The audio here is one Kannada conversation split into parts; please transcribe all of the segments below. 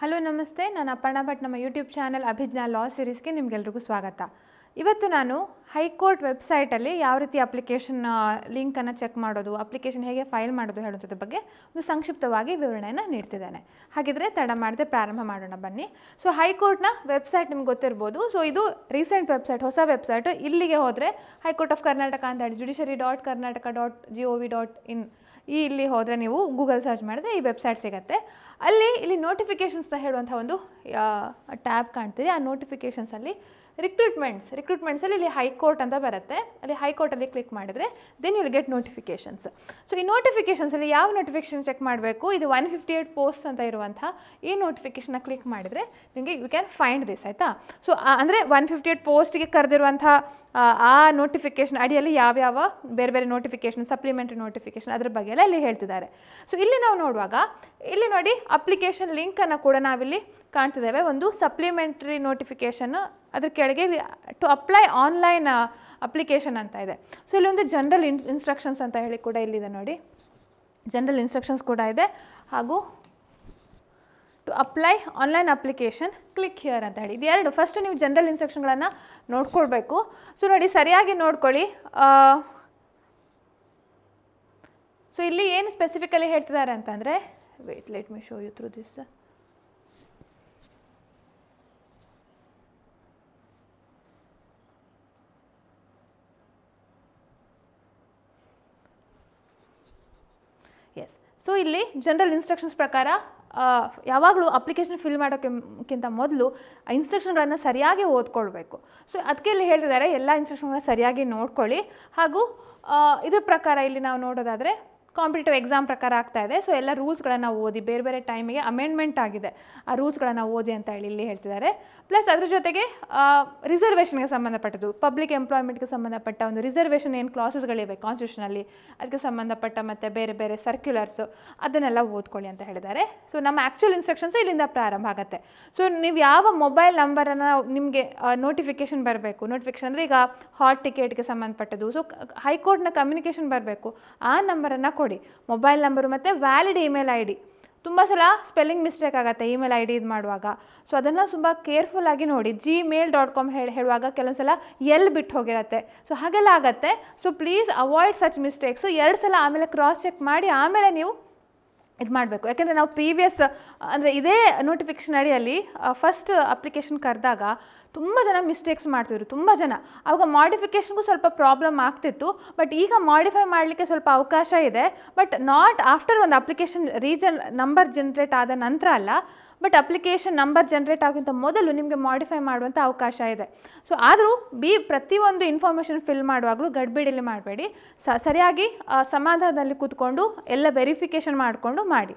ಹಲೋ ನಮಸ್ತೆ, ನಾನು ಅಪರ್ಣಾ ಭಟ್. ನಮ್ಮ ಯೂಟ್ಯೂಬ್ ಚಾನಲ್ ಅಭಿಜ್ಞಾ ಲಾ ಸೀರೀಸ್ಗೆ ನಿಮಗೆಲ್ರಿಗೂ ಸ್ವಾಗತ. ಇವತ್ತು ನಾನು ಹೈಕೋರ್ಟ್ ವೆಬ್ಸೈಟಲ್ಲಿ ಯಾವ ರೀತಿ ಅಪ್ಲಿಕೇಶನ್ ಲಿಂಕನ್ನು ಚೆಕ್ ಮಾಡೋದು, ಅಪ್ಲಿಕೇಶನ್ ಹೇಗೆ ಫೈಲ್ ಮಾಡೋದು ಹೇಳೋದ್ರ ಬಗ್ಗೆ ಒಂದು ಸಂಕ್ಷಿಪ್ತವಾಗಿ ವಿವರಣೆಯನ್ನು ನೀಡ್ತಿದ್ದೇನೆ. ಹಾಗಿದ್ರೆ ತಡ ಮಾಡದೆ ಪ್ರಾರಂಭ ಮಾಡೋಣ ಬನ್ನಿ. ಸೊ ಹೈಕೋರ್ಟ್ನ ವೆಬ್ಸೈಟ್ ನಿಮ್ಗೆ ಗೊತ್ತಿರ್ಬೋದು. ಸೊ ಇದು ರೀಸೆಂಟ್ ವೆಬ್ಸೈಟ್, ಹೊಸ ವೆಬ್ಸೈಟು. ಇಲ್ಲಿಗೆ ಹೋದರೆ ಹೈಕೋರ್ಟ್ ಆಫ್ ಕರ್ನಾಟಕ ಅಂತ ಹೇಳಿ judiciary.karnataka.gov.in ಇಲ್ಲಿ ಹೋದರೆ ನೀವು ಗೂಗಲ್ ಸರ್ಚ್ ಮಾಡಿದ್ರೆ ಈ ವೆಬ್ಸೈಟ್ ಸಿಗುತ್ತೆ. ಇಲ್ಲಿ ನೋಟಿಫಿಕೇಷನ್ಸ್ ಅಂತ ಹೇಳುವಂಥ ಒಂದು ಟ್ಯಾಬ್ ಕಾಣ್ತೀರಿ. ಆ ನೋಟಿಫಿಕೇಷನ್ಸಲ್ಲಿ ರಿಕ್ರೂಟ್ಮೆಂಟ್ಸಲ್ಲಿ ಇಲ್ಲಿ ಹೈಕೋರ್ಟ್ ಅಂತ ಬರುತ್ತೆ. ಅಲ್ಲಿ ಹೈಕೋರ್ಟಲ್ಲಿ ಕ್ಲಿಕ್ ಮಾಡಿದರೆ then will get notifications. So ಈ ನೋಟಿಫಿಕೇಷನ್ಸಲ್ಲಿ ಯಾವ ನೋಟಿಫಿಕೇಷನ್ ಚೆಕ್ ಮಾಡಬೇಕು, ಇದು 158 ಪೋಸ್ಟ್ ಅಂತ ಇರುವಂಥ ಈ ನೋಟಿಫಿಕೇಷನ್ನ ಕ್ಲಿಕ್ ಮಾಡಿದರೆ ನಿಮಗೆ ಯು ಕ್ಯಾನ್ ಫೈಂಡ್ ದಿಸ್, ಆಯಿತಾ. ಸೊ ಅಂದರೆ 158 ಪೋಸ್ಟಿಗೆ ಕರೆದಿರುವಂಥ ಆ ನೋಟಿಫಿಕೇಷನ್ ಅಡಿಯಲ್ಲಿ ಯಾವ್ಯಾವ ಬೇರೆ ಬೇರೆ ನೋಟಿಫಿಕೇಷನ್, ಸಪ್ಲಿಮೆಂಟ್ರಿ ನೋಟಿಫಿಕೇಷನ್ ಅದ್ರ ಬಗ್ಗೆ ಎಲ್ಲ ಇಲ್ಲಿ ಹೇಳ್ತಿದ್ದಾರೆ. ಸೊ ಇಲ್ಲಿ ನಾವು ನೋಡುವಾಗ ಇಲ್ಲಿ ನೋಡಿ ಅಪ್ಲಿಕೇಶನ್ ಲಿಂಕನ್ನು ಕೂಡ ನಾವಿಲ್ಲಿ ಕಾಣ್ತಿದ್ದೇವೆ. ಒಂದು ಸಪ್ಲಿಮೆಂಟ್ರಿ ನೋಟಿಫಿಕೇಷನ್, ಅದ್ರ ಕೆಳಗೆ ಟು ಅಪ್ಲೈ ಆನ್ಲೈನ್ ಅಪ್ಲಿಕೇಶನ್ ಅಂತ ಇದೆ. ಸೊ ಇಲ್ಲಿ ಒಂದು ಜನರಲ್ ಇನ್ಸ್ಟ್ರಕ್ಷನ್ಸ್ ಅಂತ ಹೇಳಿ ಕೂಡ ಇಲ್ಲಿದೆ ನೋಡಿ, ಜನರಲ್ ಇನ್ಸ್ಟ್ರಕ್ಷನ್ಸ್ ಕೂಡ ಇದೆ. ಹಾಗೂ to apply online application click here ಅಂತ ಹೇಳಿ ಇದು ಎರಡು. ಫಸ್ಟ್ ನೀವು ಜನರಲ್ ಇನ್ಸ್ಟ್ರಕ್ಷನ್ಗಳನ್ನು ನೋಡ್ಕೊಳ್ಬೇಕು. ಸೊ ನೋಡಿ ಸರಿಯಾಗಿ ನೋಡ್ಕೊಳ್ಳಿ. ಸೊ ಇಲ್ಲಿ ಏನು ಸ್ಪೆಸಿಫಿಕಲಿ ಹೇಳ್ತಿದ್ದಾರೆ ಅಂತಂದರೆ, wait let me show you through this. Yes, so ಇಲ್ಲಿ ಜನರಲ್ ಇನ್ಸ್ಟ್ರಕ್ಷನ್ಸ್ ಪ್ರಕಾರ ಯಾವಾಗಲೂ ಅಪ್ಲಿಕೇಶನ್ ಫಿಲ್ ಮಾಡೋಕ್ಕಿಂತ ಮೊದಲು ಆ ಇನ್ಸ್ಟ್ರಕ್ಷನ್ಗಳನ್ನು ಸರಿಯಾಗಿ ಓದ್ಕೊಳ್ಬೇಕು. ಸೊ ಅದಕ್ಕೆ ಇಲ್ಲಿ ಹೇಳ್ತಿದ್ದಾರೆ ಎಲ್ಲ ಇನ್ಸ್ಟ್ರಕ್ಷನ್ಗಳನ್ನ ಸರಿಯಾಗಿ ನೋಡ್ಕೊಳ್ಳಿ. ಹಾಗೂ ಇದ್ರ ಪ್ರಕಾರ ಇಲ್ಲಿ ನಾವು ನೋಡೋದಾದರೆ ಕಾಂಪಿಟೇಟಿವ್ ಎಕ್ಸಾಮ್ ಪ್ರಕಾರ ಆಗ್ತಾ ಇದೆ. ಸೊ ಎಲ್ಲ ರೂಲ್ಸ್ಗಳನ್ನು ಓದಿ, ಬೇರೆ ಬೇರೆ ಟೈಮಿಗೆ ಅಮೆಂಡ್ಮೆಂಟ್ ಆಗಿದೆ, ಆ ರೂಲ್ಸ್ಗಳನ್ನು ಓದಿ ಅಂತ ಹೇಳಿ ಇಲ್ಲಿ ಹೇಳ್ತಿದ್ದಾರೆ. ಪ್ಲಸ್ ಅದ್ರ ಜೊತೆಗೆ ರಿಸರ್ವೇಷನ್ಗೆ ಸಂಬಂಧಪಟ್ಟದ್ದು, ಪಬ್ಲಿಕ್ ಎಂಪ್ಲಾಯ್ಮೆಂಟ್ಗೆ ಸಂಬಂಧಪಟ್ಟ ಒಂದು ರಿಸರ್ವೇಷನ್ ಏನು ಕ್ಲಾಸಸ್ಗಳಿವೆ ಕಾನ್ಸ್ಟಿಟ್ಯೂಷನಲ್ಲಿ, ಅದಕ್ಕೆ ಸಂಬಂಧಪಟ್ಟ ಮತ್ತು ಬೇರೆ ಬೇರೆ ಸರ್ಕ್ಯುಲರ್ಸು ಅದನ್ನೆಲ್ಲ ಓದ್ಕೊಳ್ಳಿ ಅಂತ ಹೇಳಿದ್ದಾರೆ. ಸೊ ನಮ್ಮ ಆ್ಯಕ್ಚುಯಲ್ ಇನ್ಸ್ಟ್ರಕ್ಷನ್ಸ್ ಇಲ್ಲಿಂದ ಪ್ರಾರಂಭ ಆಗುತ್ತೆ. ಸೊ ನೀವು ಯಾವ ಮೊಬೈಲ್ ನಂಬರನ್ನು ನಿಮಗೆ ನೋಟಿಫಿಕೇಷನ್ ಬರಬೇಕು, ನೋಟಿಫಿಕೇಷನ್ ಅಂದರೆ ಈಗ ಹಾಲ್ ಟಿಕೆಟ್ಗೆ ಸಂಬಂಧಪಟ್ಟದ್ದು, ಸೊ ಹೈಕೋರ್ಟ್ನ ಕಮ್ಯುನಿಕೇಷನ್ ಬರಬೇಕು, ಆ ನಂಬರನ್ನು ಕೊಡಿ. ಮೊಬೈಲ್ ನಂಬರು ಮತ್ತು ವ್ಯಾಲಿಡ್ ಇಮೇಲ್ ಐ ಡಿ. ತುಂಬ ಸಲ ಸ್ಪೆಲ್ಲಿಂಗ್ ಮಿಸ್ಟೇಕ್ ಆಗುತ್ತೆ ಇಮೇಲ್ ಐ ಡಿ ಇದು ಮಾಡುವಾಗ. ಸೊ ಅದನ್ನು ತುಂಬ ಕೇರ್ಫುಲ್ಲಾಗಿ ನೋಡಿ. gmail.com ಹೇಳುವಾಗ ಕೆಲವೊಂದು ಸಲ ಎಲ್ಲಿ ಬಿಟ್ಟು ಹೋಗಿರುತ್ತೆ. ಸೊ ಹಾಗೆಲ್ಲ ಆಗುತ್ತೆ. So please avoid such mistakes. 2 ಸಲ ಆಮೇಲೆ ಕ್ರಾಸ್ ಚೆಕ್ ಮಾಡಿ ಆಮೇಲೆ ನೀವು ಇದು ಮಾಡಬೇಕು. ಯಾಕೆಂದರೆ ನಾವು ಪ್ರೀವಿಯಸ್ ಅಂದರೆ ಇದೇ ನೋಟಿಫಿಕೇಷನ್ ಅಡಿಯಲ್ಲಿ ಫಸ್ಟ್ ಅಪ್ಲಿಕೇಶನ್ ಕರೆದಾಗ ತುಂಬ ಜನ ಮಿಸ್ಟೇಕ್ಸ್ ಮಾಡ್ತಿದ್ರು, ತುಂಬ ಜನ. ಆವಾಗ ಮಾಡಿಫಿಕೇಷನ್ಗೂ ಸ್ವಲ್ಪ ಪ್ರಾಬ್ಲಮ್ ಆಗ್ತಿತ್ತು. ಬಟ್ ಈಗ ಮಾಡಿಫೈ ಮಾಡಲಿಕ್ಕೆ ಸ್ವಲ್ಪ ಅವಕಾಶ ಇದೆ. ಬಟ್ ನಾಟ್ ಆಫ್ಟರ್ ಒಂದು ಅಪ್ಲಿಕೇಶನ್ ನಂಬರ್ ಜನ್ರೇಟ್ ಆದ ನಂತರ ಅಲ್ಲ, ಬಟ್ ಅಪ್ಲಿಕೇಶನ್ ನಂಬರ್ ಜನ್ರೇಟ್ ಆಗೋಕ್ಕಿಂತ ಮೊದಲು ನಿಮಗೆ ಮಾಡಿಫೈ ಮಾಡುವಂಥ ಅವಕಾಶ ಇದೆ. ಸೊ ಆದರೂ ಪ್ರತಿಯೊಂದು ಇನ್ಫಾರ್ಮೇಷನ್ ಫಿಲ್ ಮಾಡುವಾಗಲೂ ಗಡ್ಬಿಡಿಲಿ ಮಾಡಬೇಡಿ. ಸರಿಯಾಗಿ ಸಮಾಧಾನದಲ್ಲಿ ಕೂತ್ಕೊಂಡು ಎಲ್ಲ ವೆರಿಫಿಕೇಷನ್ ಮಾಡಿಕೊಂಡು ಮಾಡಿ.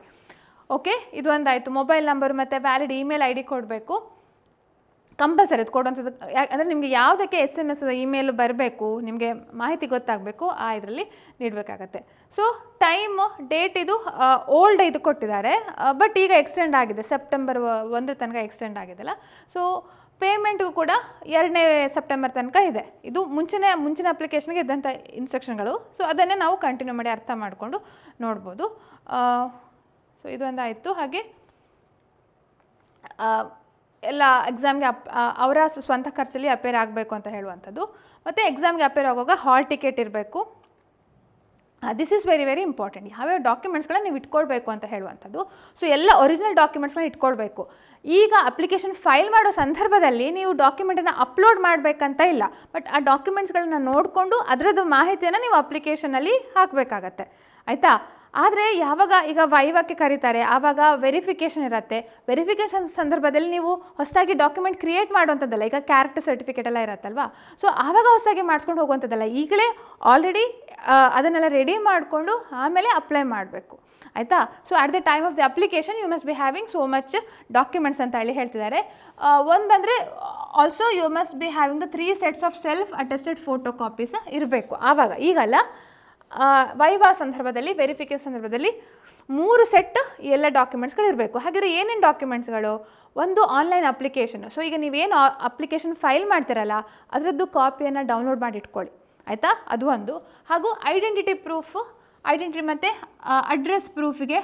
ಓಕೆ, ಇದು ಒಂದಾಯಿತು. ಮೊಬೈಲ್ ನಂಬರ್ ಮತ್ತು ವ್ಯಾಲಿಡ್ ಇಮೇಲ್ ಐ ಡಿ ಕೊಡಬೇಕು, ಕಂಪಲ್ಸರಿ ಅದು ಕೊಡುವಂಥದ್ದು. ಅಂದರೆ ನಿಮಗೆ ಯಾವುದಕ್ಕೆ SMS ಇಮೇಲ್ ಬರಬೇಕು, ನಿಮಗೆ ಮಾಹಿತಿ ಗೊತ್ತಾಗಬೇಕು, ಇದರಲ್ಲಿ ನೀಡಬೇಕಾಗತ್ತೆ. ಸೊ ಟೈಮ್ ಡೇಟ್ ಇದು ಓಲ್ಡ್ ಇದು ಕೊಟ್ಟಿದ್ದಾರೆ, ಬಟ್ ಈಗ ಎಕ್ಸ್ಟೆಂಡ್ ಆಗಿದೆ, ಸೆಪ್ಟೆಂಬರ್ 1 ತನಕ ಎಕ್ಸ್ಟೆಂಡ್ ಆಗಿದೆಲ್ಲ. ಸೊ ಪೇಮೆಂಟ್ಗೂ ಕೂಡ 2ನೇ ಸೆಪ್ಟೆಂಬರ್ ತನಕ ಇದೆ. ಇದು ಮುಂಚಿನ ಅಪ್ಲಿಕೇಶನ್ಗೆ ಇದ್ದಂಥ ಇನ್ಸ್ಟ್ರಕ್ಷನ್ಗಳು. ಸೊ ಅದನ್ನೇ ನಾವು ಕಂಟಿನ್ಯೂ ಮಾಡಿ ಅರ್ಥ ಮಾಡಿಕೊಂಡು ನೋಡ್ಬೋದು. ಸೊ ಇದೊಂದಾಯಿತು. ಹಾಗೆ ಎಲ್ಲ ಎಕ್ಸಾಮ್ಗೆ ಅವರ ಸ್ವಂತ ಖರ್ಚಲ್ಲಿ ಅಪೇರ್ ಆಗಬೇಕು ಅಂತ ಹೇಳುವಂಥದ್ದು. ಮತ್ತು ಎಕ್ಸಾಮ್ಗೆ ಅಪೇರ್ ಆಗುವಾಗ ಹಾಲ್ ಟಿಕೆಟ್ ಇರಬೇಕು. This is very very important. ಯಾವ್ಯಾವ ಡಾಕ್ಯುಮೆಂಟ್ಸ್ಗಳನ್ನ ನೀವು ಇಟ್ಕೊಳ್ಬೇಕು ಅಂತ ಹೇಳುವಂಥದ್ದು. ಸೊ ಎಲ್ಲ ಒರಿಜಿನಲ್ ಡಾಕ್ಯುಮೆಂಟ್ಸ್ಗಳನ್ನ ಇಟ್ಕೊಳ್ಬೇಕು. ಈಗ ಅಪ್ಲಿಕೇಶನ್ ಫೈಲ್ ಮಾಡೋ ಸಂದರ್ಭದಲ್ಲಿ ನೀವು ಡಾಕ್ಯುಮೆಂಟನ್ನು ಅಪ್ಲೋಡ್ ಮಾಡಬೇಕಂತ ಇಲ್ಲ, ಬಟ್ ಆ ಡಾಕ್ಯುಮೆಂಟ್ಸ್ಗಳನ್ನ ನೋಡಿಕೊಂಡು ಅದರದ್ದು ಮಾಹಿತಿಯನ್ನು ನೀವು ಅಪ್ಲಿಕೇಶನಲ್ಲಿ ಹಾಕಬೇಕಾಗತ್ತೆ, ಆಯಿತಾ. ಆದರೆ ಯಾವಾಗ ಈಗ ವೈವಾಕ್ಕೆ ಕರೀತಾರೆ ಆವಾಗ ವೆರಿಫಿಕೇಷನ್ ಇರುತ್ತೆ. ವೆರಿಫಿಕೇಷನ್ ಸಂದರ್ಭದಲ್ಲಿ ನೀವು ಹೊಸದಾಗಿ ಡಾಕ್ಯುಮೆಂಟ್ ಕ್ರಿಯೇಟ್ ಮಾಡುವಂಥದ್ದಲ್ಲ. ಈಗ ಕ್ಯಾರೆಕ್ಟರ್ ಸರ್ಟಿಫಿಕೇಟ್ ಎಲ್ಲ ಇರುತ್ತಲ್ವಾ, ಸೊ ಆವಾಗ ಹೊಸದಾಗಿ ಮಾಡಿಸ್ಕೊಂಡು ಹೋಗುವಂಥದ್ದಲ್ಲ. ಈಗಲೇ ಆಲ್ರೆಡಿ ಅದನ್ನೆಲ್ಲ ರೆಡಿ ಮಾಡಿಕೊಂಡು ಆಮೇಲೆ ಅಪ್ಲೈ ಮಾಡಬೇಕು, ಆಯಿತಾ. So at the time of the application you must be having so much documents ಅಂತ ಹೇಳಿ ಹೇಳ್ತಿದ್ದಾರೆ. ಒಂದಂದರೆ also you must be having the 3 sets of self attested photo copies ಇರಬೇಕು. ಆವಾಗ ಈಗಲ್ಲ, ವೈವಾ ಸಂದರ್ಭದಲ್ಲಿ, ವೆರಿಫಿಕೇಷನ್ ಸಂದರ್ಭದಲ್ಲಿ 3 ಸೆಟ್ ಎಲ್ಲ ಡಾಕ್ಯುಮೆಂಟ್ಸ್ಗಳು ಇರಬೇಕು. ಹಾಗಾದರೆ ಏನೇನು ಡಾಕ್ಯುಮೆಂಟ್ಸ್ಗಳು? ಒಂದು ಆನ್ಲೈನ್ ಅಪ್ಲಿಕೇಶನ್. ಸೊ ಈಗ ನೀವೇನು ಅಪ್ಲಿಕೇಶನ್ ಫೈಲ್ ಮಾಡ್ತಿರಲ್ಲ ಅದರದ್ದು ಕಾಪಿಯನ್ನು ಡೌನ್ಲೋಡ್ ಮಾಡಿ ಇಟ್ಕೊಳ್ಳಿ, ಆಯಿತಾ, ಅದು ಒಂದು. ಹಾಗೂ ಐಡೆಂಟಿಟಿ ಪ್ರೂಫ್, ಐಡೆಂಟಿಟಿ ಮತ್ತು ಅಡ್ರೆಸ್ ಪ್ರೂಫಿಗೆ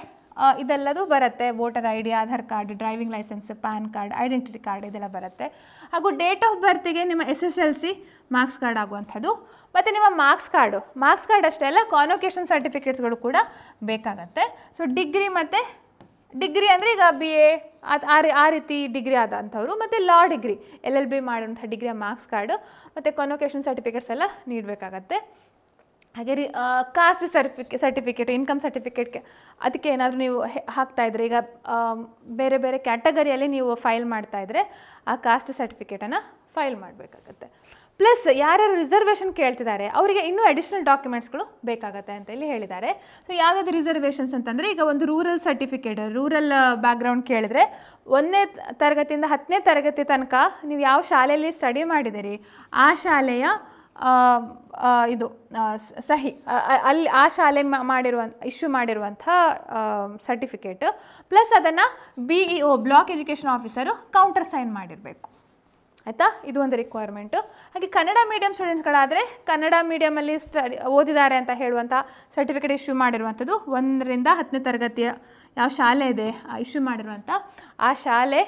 ಇದೆಲ್ಲದು ಬರುತ್ತೆ. Voter I D, Aadhaar card, driving licence, PAN card, identity card ಇದೆಲ್ಲ ಬರುತ್ತೆ. ಹಾಗೂ ಡೇಟ್ ಆಫ್ ಬರ್ತಿಗೆ ನಿಮ್ಮ SSLC ಮಾರ್ಕ್ಸ್ ಕಾರ್ಡ್ ಆಗುವಂಥದ್ದು. ಮತ್ತು ನಿಮ್ಮ ಮಾರ್ಕ್ಸ್ ಕಾರ್ಡ್ ಅಷ್ಟೇ ಅಲ್ಲ, ಕಾನ್ವೊಕೇಷನ್ ಸರ್ಟಿಫಿಕೇಟ್ಸ್ಗಳು ಕೂಡ ಬೇಕಾಗತ್ತೆ. ಸೊ ಡಿಗ್ರಿ ಅಂದರೆ ಈಗ BA ಆ ರೀತಿ ಡಿಗ್ರಿ ಆದಂಥವ್ರು, ಮತ್ತು ಲಾ ಡಿಗ್ರಿ LLB ಮಾಡುವಂಥ ಡಿಗ್ರಿಯ ಮಾರ್ಕ್ಸ್ ಕಾರ್ಡ್ ಮತ್ತು ಕಾನ್ವೊಕೇಷನ್ ಸರ್ಟಿಫಿಕೇಟ್ಸ್ ಎಲ್ಲ ನೀಡಬೇಕಾಗತ್ತೆ. ಹಾಗೆ ಕಾಸ್ಟ್ ಸರ್ಟಿಫಿಕೇಟ್, ಇನ್ಕಮ್ ಸರ್ಟಿಫಿಕೇಟ್ಗೆ ಅದಕ್ಕೆ ಏನಾದರೂ ನೀವು ಹಾಕ್ತಾಯಿದ್ರೆ, ಈಗ ಬೇರೆ ಬೇರೆ ಕ್ಯಾಟಗರಿಯಲ್ಲಿ ನೀವು ಫೈಲ್ ಮಾಡ್ತಾಯಿದ್ರೆ ಆ ಕಾಸ್ಟ್ ಸರ್ಟಿಫಿಕೇಟನ್ನು ಫೈಲ್ ಮಾಡಬೇಕಾಗತ್ತೆ. ಪ್ಲಸ್ ಯಾರ್ಯಾರು ರಿಸರ್ವೇಷನ್ ಕೇಳ್ತಿದ್ದಾರೆ ಅವರಿಗೆ ಇನ್ನೂ ಅಡಿಷ್ನಲ್ ಡಾಕ್ಯುಮೆಂಟ್ಸ್ಗಳು ಬೇಕಾಗತ್ತೆ ಅಂತ ಇಲ್ಲಿ ಹೇಳಿದ್ದಾರೆ. ಸೊ ಯಾವುದಾದ್ರು ರಿಸರ್ವೇಷನ್ಸ್ ಅಂತಂದರೆ, ಈಗ ಒಂದು ರೂರಲ್ ಸರ್ಟಿಫಿಕೇಟ್, ರೂರಲ್ ಬ್ಯಾಕ್ಗ್ರೌಂಡ್ ಕೇಳಿದ್ರೆ 1ನೇ ತರಗತಿಯಿಂದ 10ನೇ ತರಗತಿ ತನಕ ನೀವು ಯಾವ ಶಾಲೆಯಲ್ಲಿ ಸ್ಟಡಿ ಮಾಡಿದಿರಿ ಆ ಶಾಲೆಯ ಸಹಿ ಅಲ್ಲಿ ಆ ಶಾಲೆ ಇಶ್ಯೂ ಮಾಡಿರುವಂಥ ಸರ್ಟಿಫಿಕೇಟ್, ಪ್ಲಸ್ ಅದನ್ನು BEO block education officer counter sign ಮಾಡಿರಬೇಕು. ಆಯಿತಾ, ಇದು ಒಂದು ರಿಕ್ವೈರ್ಮೆಂಟು. ಹಾಗೆ ಕನ್ನಡ ಮೀಡಿಯಂ ಸ್ಟೂಡೆಂಟ್ಸ್ಗಳಾದರೆ ಕನ್ನಡ ಮೀಡಿಯಮಲ್ಲಿ ಓದಿದ್ದಾರೆ ಅಂತ ಹೇಳುವಂಥ ಸರ್ಟಿಫಿಕೇಟ್ ಇಶ್ಯೂ ಮಾಡಿರುವಂಥದ್ದು 1ರಿಂದ 10ನೇ ತರಗತಿಯ ಯಾವ ಶಾಲೆ ಇದೆ ಇಶ್ಯೂ ಮಾಡಿರುವಂಥ ಆ ಶಾಲೆ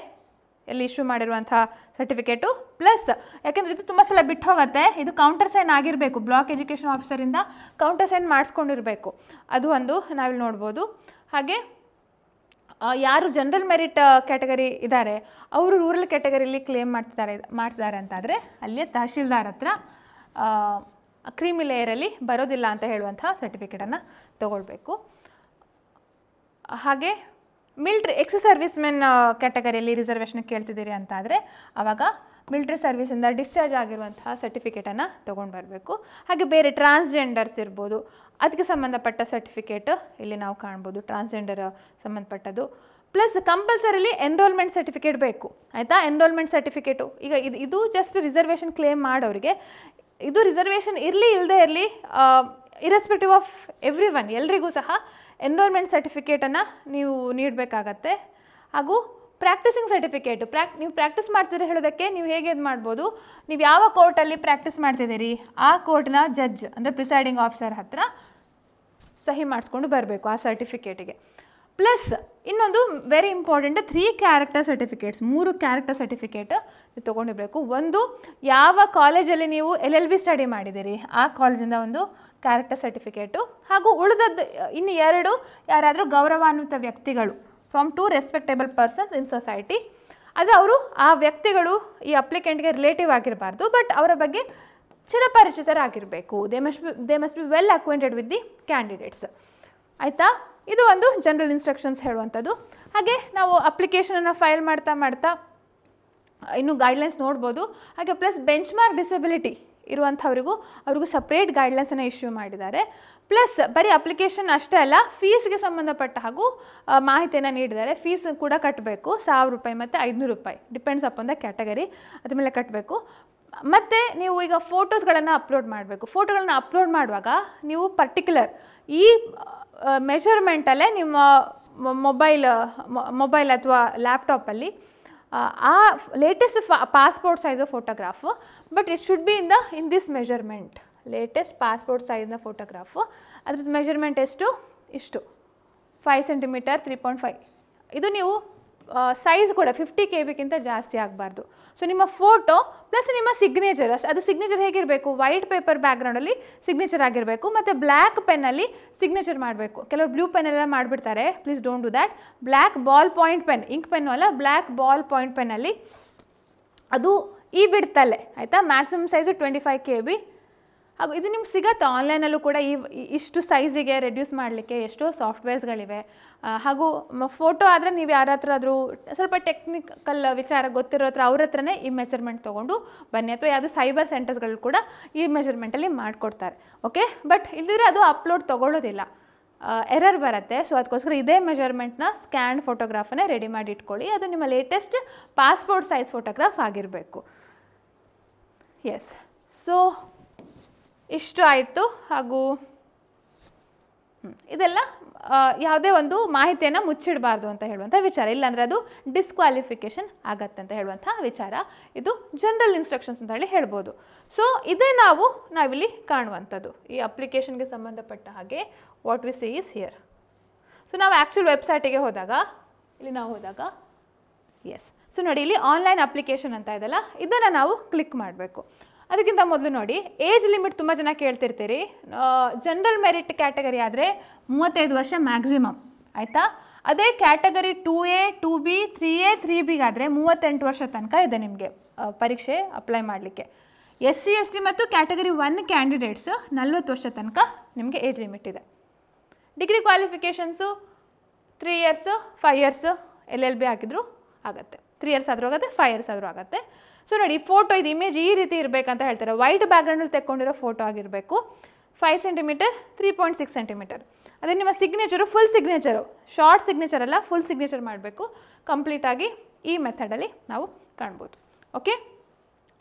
ಎಲ್ಲಿ ಇಶ್ಯೂ ಮಾಡಿರುವಂಥ ಸರ್ಟಿಫಿಕೇಟು. ಪ್ಲಸ್ ಯಾಕೆಂದರೆ ಇದು ತುಂಬ ಸಲ ಬಿಟ್ಟು ಹೋಗುತ್ತೆ, ಇದು ಕೌಂಟರ್ ಸೈನ್ ಆಗಿರಬೇಕು, ಬ್ಲಾಕ್ ಎಜುಕೇಷನ್ ಆಫೀಸರಿಂದ ಕೌಂಟರ್ ಸೈನ್ ಮಾಡಿಸ್ಕೊಂಡಿರಬೇಕು, ಅದು ಒಂದು ನಾವಿಲ್ಲಿ ನೋಡ್ಬೋದು. ಹಾಗೆ ಯಾರು ಜನರಲ್ ಮೆರಿಟ್ ಕ್ಯಾಟಗರಿ ಇದ್ದಾರೆ ಅವರು ರೂರಲ್ ಕ್ಯಾಟಗರಿಯಲ್ಲಿ ಕ್ಲೇಮ್ ಮಾಡ್ತಿದ್ದಾರೆ ಅಂತಾದರೆ ಅಲ್ಲಿ ತಹಶೀಲ್ದಾರ್ ಹತ್ರ ಕ್ರೀಮಿ ಲೇಯರಲ್ಲಿ ಬರೋದಿಲ್ಲ ಅಂತ ಹೇಳುವಂಥ ಸರ್ಟಿಫಿಕೇಟನ್ನು ತೊಗೊಳ್ಬೇಕು. ಹಾಗೆ ಮಿಲ್ಟ್ರಿ ಸರ್ವಿಸ್ ಮೆನ್ ಕ್ಯಾಟಗರಿಯಲ್ಲಿ ರಿಸರ್ವೇಷನ್ ಕೇಳ್ತಿದ್ದೀರಿ ಅಂತಾದರೆ ಆವಾಗ ಮಿಲ್ಟ್ರಿ ಸರ್ವಿಸಿಂದ ಡಿಸ್ಚಾರ್ಜ್ ಆಗಿರುವಂತಹ ಸರ್ಟಿಫಿಕೇಟನ್ನು ತೊಗೊಂಡು ಬರಬೇಕು. ಹಾಗೆ ಬೇರೆ ಟ್ರಾನ್ಸ್ಜೆಂಡರ್ಸ್ ಇರ್ಬೋದು, ಅದಕ್ಕೆ ಸಂಬಂಧಪಟ್ಟ ಸರ್ಟಿಫಿಕೇಟ್ ಇಲ್ಲಿ ನಾವು ಕಾಣ್ಬೋದು, ಟ್ರಾನ್ಸ್ಜೆಂಡರ್ ಸಂಬಂಧಪಟ್ಟದ್ದು. ಪ್ಲಸ್ ಕಂಪಲ್ಸರಿಲಿ ಎನ್ರೋಲ್ಮೆಂಟ್ ಸರ್ಟಿಫಿಕೇಟ್ ಬೇಕು. ಆಯಿತಾ, ಎನ್ರೋಲ್ಮೆಂಟ್ ಸರ್ಟಿಫಿಕೇಟು ಈಗ ಇದು ಜಸ್ಟ್ ರಿಸರ್ವೇಷನ್ ಕ್ಲೇಮ್ ಮಾಡೋರಿಗೆ, ಇದು ರಿಸರ್ವೇಷನ್ ಇರಲಿ ಇಲ್ಲದೆ ಇರಲಿ ಇರೆಸ್ಪೆಕ್ಟಿವ್ ಆಫ್ ಎಲ್ರಿಗೂ ಸಹ ಎನ್ರೋಲ್ಮೆಂಟ್ ಸರ್ಟಿಫಿಕೇಟನ್ನು ನೀವು ನೀಡಬೇಕಾಗತ್ತೆ. ಹಾಗೂ ಪ್ರಾಕ್ಟೀಸಿಂಗ್ ಸರ್ಟಿಫಿಕೇಟು, ನೀವು ಪ್ರಾಕ್ಟೀಸ್ ಮಾಡ್ತಿದ್ರೆ ಹೇಳೋದಕ್ಕೆ ನೀವು ಹೇಗೆ ಇದು ಮಾಡ್ಬೋದು, ನೀವು ಯಾವ ಕೋರ್ಟಲ್ಲಿ ಪ್ರಾಕ್ಟೀಸ್ ಮಾಡ್ತಿದ್ದೀರಿ ಆ ಕೋರ್ಟ್ನ ಜಡ್ಜ್ ಅಂದರೆ ಪ್ರಿಸೈಡಿಂಗ್ ಆಫೀಸರ್ ಹತ್ರ ಸಹಿ ಮಾಡಿಸ್ಕೊಂಡು ಬರಬೇಕು ಆ ಸರ್ಟಿಫಿಕೇಟಿಗೆ. ಪ್ಲಸ್ ಇನ್ನೊಂದು very important 3 character certificates, 3 character certificate ತೊಗೊಂಡಿರಬೇಕು. ಒಂದು ಯಾವ ಕಾಲೇಜಲ್ಲಿ ನೀವು LLB ಸ್ಟಡಿ ಮಾಡಿದ್ದೀರಿ ಆ ಕಾಲೇಜಿಂದ ಒಂದು ಕ್ಯಾರೆಕ್ಟರ್ ಸರ್ಟಿಫಿಕೇಟು. ಹಾಗೂ ಉಳಿದದ್ದು ಇನ್ನು 2 ಯಾರಾದರೂ ಗೌರವಾನ್ವಿತ ವ್ಯಕ್ತಿಗಳು from 2 respectable persons in society. ಆದರೆ ಅವರು ಆ ವ್ಯಕ್ತಿಗಳು ಈ ಅಪ್ಲಿಕೆಂಟ್ಗೆ ರಿಲೇಟಿವ್ ಆಗಿರಬಾರ್ದು, ಬಟ್ ಅವರ ಬಗ್ಗೆ ಚಿರಪರಿಚಿತರಾಗಿರಬೇಕು. They must be well acquainted with the candidates. ಆಯಿತಾ, ಇದು ಒಂದು ಜನರಲ್ ಇನ್ಸ್ಟ್ರಕ್ಷನ್ಸ್ ಹೇಳುವಂಥದ್ದು. ಹಾಗೆ ನಾವು ಅಪ್ಲಿಕೇಶನನ್ನು ಫೈಲ್ ಮಾಡ್ತಾ ಇನ್ನೂ ಗೈಡ್ಲೈನ್ಸ್ ನೋಡ್ಬೋದು. ಹಾಗೆ ಪ್ಲಸ್ ಬೆಂಚ್ ಮಾರ್ಕ್ ಡಿಸಬಿಲಿಟಿ ಇರುವಂಥವ್ರಿಗೂ ಸಪ್ರೇಟ್ ಗೈಡ್ಲೈನ್ಸನ್ನು ಇಶ್ಯೂ ಮಾಡಿದ್ದಾರೆ. ಪ್ಲಸ್ ಬರೀ ಅಪ್ಲಿಕೇಶನ್ ಅಷ್ಟೇ ಅಲ್ಲ, ಫೀಸ್ಗೆ ಸಂಬಂಧಪಟ್ಟ ಹಾಗೂ ಮಾಹಿತಿಯನ್ನು ನೀಡಿದ್ದಾರೆ. ಫೀಸ್ ಕೂಡ ಕಟ್ಟಬೇಕು, 1000 ರೂಪಾಯಿ ಮತ್ತು 500 ರೂಪಾಯಿ ಡಿಪೆಂಡ್ಸ್ ಅಪಾನ್ ದ ಕ್ಯಾಟಗರಿ, ಅದ್ರ ಮೇಲೆ ಕಟ್ಟಬೇಕು. ಮತ್ತು ನೀವು ಈಗ ಫೋಟೋಸ್ಗಳನ್ನು ಅಪ್ಲೋಡ್ ಮಾಡಬೇಕು. ಫೋಟೋಗಳನ್ನ ಅಪ್ಲೋಡ್ ಮಾಡುವಾಗ ನೀವು ಪರ್ಟಿಕ್ಯುಲರ್ ಈ ಮೆಷರ್ಮೆಂಟಲ್ಲೇ ನಿಮ್ಮ ಮೊಬೈಲ್ ಅಥವಾ ಲ್ಯಾಪ್ಟಾಪಲ್ಲಿ ಆ latest passport size photograph, but it should be in this measurement. Latest passport ಸೈಜ್ನ ಫೋಟೋಗ್ರಾಫು, ಅದ್ರದ್ದು ಮೆಷರ್ಮೆಂಟ್ ಇಷ್ಟು 5 ಸೆಂಟಿಮೀಟರ್ 3.5. ಇದು ನೀವು ಸೈಜ್ ಕೂಡ 50 KB ಜಾಸ್ತಿ ಆಗಬಾರ್ದು. ಸೊ ನಿಮ್ಮ ಫೋಟೋ ಪ್ಲಸ್ ನಿಮ್ಮ ಸಿಗ್ನೇಚರ್, ಅದು ಸಿಗ್ನೇಚರ್ ಹೇಗಿರಬೇಕು, ವೈಟ್ ಪೇಪರ್ ಬ್ಯಾಕ್ಗ್ರೌಂಡಲ್ಲಿ ಸಿಗ್ನೇಚರ್ ಆಗಿರಬೇಕು, ಮತ್ತು ಬ್ಲ್ಯಾಕ್ ಪೆನ್ನಲ್ಲಿ ಸಿಗ್ನೇಚರ್ ಮಾಡಬೇಕು. ಕೆಲವರು ಬ್ಲೂ ಪೆನ್ನೆಲ್ಲ ಮಾಡಿಬಿಡ್ತಾರೆ, please don't do that. Black ball point pen, ink pen ಅಲ್ಲ, ಬ್ಲ್ಯಾಕ್ ಬಾಲ್ ಪಾಯಿಂಟ್ ಪೆನ್ನಲ್ಲಿ ಅದು ಈ ಬಿಡ್ತಲ್ಲೇ, ಆಯಿತಾ. Maximum size 25 KB. ಹಾಗೂ ಇದು ನಿಮ್ಗೆ ಸಿಗುತ್ತೆ ಆನ್ಲೈನಲ್ಲೂ ಕೂಡ. ಇಷ್ಟು ಸೈಜಿಗೆ ರೆಡ್ಯೂಸ್ ಮಾಡಲಿಕ್ಕೆ ಎಷ್ಟೋ ಸಾಫ್ಟ್ವೇರ್ಸ್ಗಳಿವೆ. ಹಾಗೂ ಫೋಟೋ ಆದರೆ ನೀವು ಯಾರ ಹತ್ರ ಆದರೂ ಸ್ವಲ್ಪ ಟೆಕ್ನಿಕಲ್ ವಿಚಾರ ಗೊತ್ತಿರೋ ಹತ್ರ ಅವ್ರ ಹತ್ರನೇ ಈ ಮೆಜರ್ಮೆಂಟ್ ತೊಗೊಂಡು ಬನ್ನಿ, ಅಥವಾ ಯಾವುದೇ ಸೈಬರ್ ಸೆಂಟರ್ಸ್ಗಳು ಕೂಡ ಈ ಮೆಜರ್ಮೆಂಟಲ್ಲಿ ಮಾಡಿಕೊಡ್ತಾರೆ. ಓಕೆ, ಬಟ್ ಇಲ್ದಿದ್ರೆ ಅದು ಅಪ್ಲೋಡ್ ತೊಗೊಳ್ಳೋದಿಲ್ಲ, ಎರರ್ ಬರುತ್ತೆ. ಸೊ ಅದಕ್ಕೋಸ್ಕರ ಇದೇ ಮೆಜರ್ಮೆಂಟ್ನ ಸ್ಕ್ಯಾನ್ ಫೋಟೋಗ್ರಾಫನ್ನೇ ರೆಡಿ ಮಾಡಿ ಇಟ್ಕೊಳ್ಳಿ. ಅದು ನಿಮ್ಮ ಲೇಟೆಸ್ಟ್ ಪಾಸ್ಪೋರ್ಟ್ ಸೈಜ್ ಫೋಟೋಗ್ರಾಫ್ ಆಗಿರಬೇಕು. ಎಸ್, ಸೊ ಇಷ್ಟು ಆಯಿತು. ಹಾಗೂ ಇದೆಲ್ಲ ಯಾವುದೇ ಒಂದು ಮಾಹಿತಿಯನ್ನು ಮುಚ್ಚಿಡಬಾರ್ದು ಅಂತ ಹೇಳುವಂಥ ವಿಚಾರ, ಇಲ್ಲಾಂದರೆ ಅದು ಡಿಸ್ಕ್ವಾಲಿಫಿಕೇಷನ್ ಆಗತ್ತೆ ಅಂತ ಹೇಳುವಂಥ ವಿಚಾರ. ಇದು ಜನರಲ್ ಇನ್ಸ್ಟ್ರಕ್ಷನ್ಸ್ ಅಂತ ಹೇಳಿ ಹೇಳ್ಬೋದು. ಸೊ ಇದೇ ನಾವಿಲ್ಲಿ ಕಾಣುವಂಥದ್ದು ಈ ಅಪ್ಲಿಕೇಶನ್ಗೆ ಸಂಬಂಧಪಟ್ಟ ಹಾಗೆ what we C is here. So ನಾವು ಆ್ಯಕ್ಚುಲ್ ವೆಬ್ಸೈಟಿಗೆ ಹೋದಾಗ ಇಲ್ಲಿ ನಾವು ಹೋದಾಗ ಎಸ್, ಸೊ ನೋಡಿ ಇಲ್ಲಿ ಆನ್ಲೈನ್ ಅಪ್ಲಿಕೇಶನ್ ಅಂತ ಇದೆಲ್ಲ, ಇದನ್ನು ನಾವು ಕ್ಲಿಕ್ ಮಾಡಬೇಕು. ಅದಕ್ಕಿಂತ ಮೊದಲು ನೋಡಿ ಏಜ್ ಲಿಮಿಟ್ ತುಂಬ ಜನ ಕೇಳ್ತಿರ್ತೀರಿ. ಜನರಲ್ ಮೆರಿಟ್ ಕ್ಯಾಟಗರಿ ಆದರೆ 35 ವರ್ಷ ಮ್ಯಾಕ್ಸಿಮಮ್, ಆಯಿತಾ. ಅದೇ ಕ್ಯಾಟಗರಿ 2A 2B 3A 3Bಗಾದರೆ 38 ವರ್ಷ ತನಕ ಇದೆ ನಿಮಗೆ ಪರೀಕ್ಷೆ ಅಪ್ಲೈ ಮಾಡಲಿಕ್ಕೆ. SC ST ಮತ್ತು ಕ್ಯಾಟಗರಿ 1 ಕ್ಯಾಂಡಿಡೇಟ್ಸ್ 40 ವರ್ಷ ತನಕ ನಿಮಗೆ ಏಜ್ ಲಿಮಿಟ್ ಇದೆ. Degree qualifications 3 years 5 years LLB ಹಾಕಿದ್ರು ಆಗುತ್ತೆ, 3 ಇಯರ್ಸ್ ಆದರೂ ಆಗುತ್ತೆ, 5 ಇಯರ್ಸ್ ಆದರೂ ಆಗುತ್ತೆ. ಸೊ ನೋಡಿ ಫೋಟೋ ಇದು ಇಮೇಜ್ ಈ ರೀತಿ ಇರಬೇಕಂತ ಹೇಳ್ತಾರೆ. ವೈಟ್ ಬ್ಯಾಕ್ಗ್ರೌಂಡಲ್ಲಿ ತೆಕ್ಕೊಂಡಿರೋ ಫೋಟೋ ಆಗಿರಬೇಕು. 5 ಸೆಂಟಿಮೀಟರ್ 3.6 ಸೆಂಟಿಮೀಟರ್. ಅದೇ ನಿಮ್ಮ signature full signature, short signature ಅಲ್ಲ, ಫುಲ್ ಸಿಗ್ನೇಚರ್ ಮಾಡಬೇಕು. ಕಂಪ್ಲೀಟಾಗಿ ಈ ಮೆಥಡಲ್ಲಿ ನಾವು ಕಾಣ್ಬೋದು. ಓಕೆ,